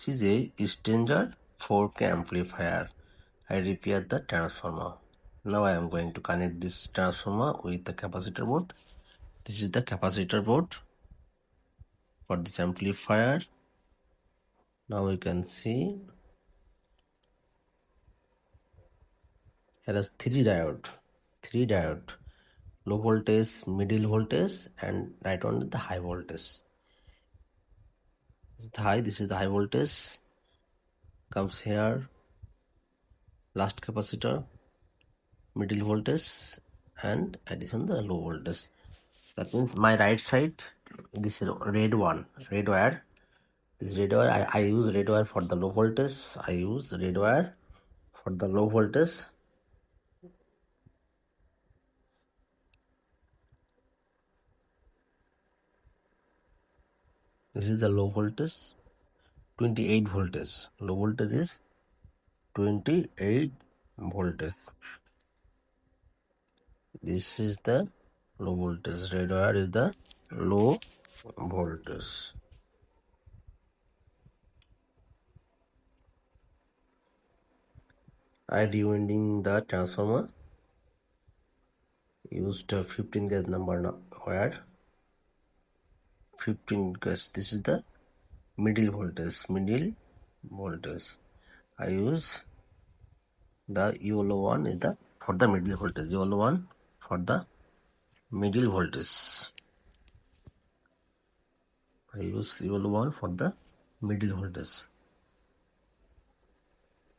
This is a Stranger 4K amplifier. I repaired the transformer. Now I am going to connect this transformer with the capacitor board. This is the capacitor board for this amplifier. Now you can see here is three diode, low voltage, middle voltage, and right on the high voltage. This is the high, this is the high voltage. Comes here, last capacitor, middle voltage, and addition the low voltage. That means my right side, this red one, red wire. This red wire, I use red wire for the low voltage. I use red wire for the low voltage. This is the low voltage, 28 voltage. Low voltage is 28 voltage. This is the low voltage. Red wire is the low voltage. I rewinding the transformer. Used 15 gauge number wire. 15 gauge. This is the middle voltage. I use the yellow one is the for the middle voltage. Yellow one for the middle voltage. I use yellow one for the middle voltage.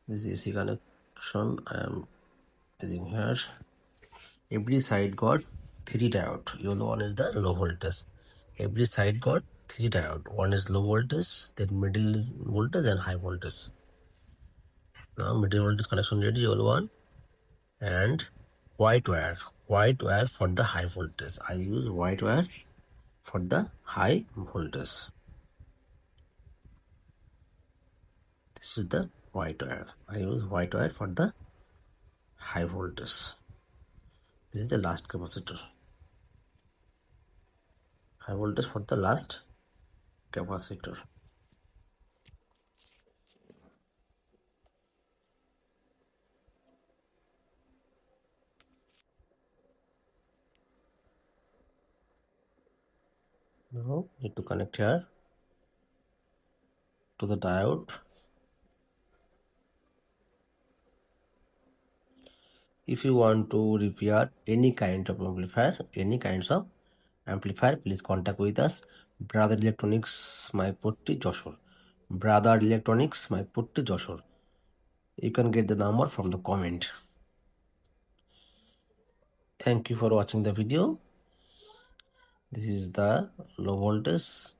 This is AC connection I am using here. Every side got three diode. Yellow one is the low voltage. Every side got three diode. One is low voltage, then middle voltage, and high voltage. Now middle voltage connection ready, yellow one, and white wire. White wire for the high voltage. I use white wire for the high voltage. This is the white wire. I use white wire for the high voltage. This is the last capacitor. High voltage for the last capacitor. Now need to connect here to the diode. If you want to repair any kind of amplifier, please contact with us. Brother Electronics, Maipurti, Joshore. Brother Electronics, Maipurti, Joshore. You can get the number from the comment. Thank you for watching the video. This is the low voltage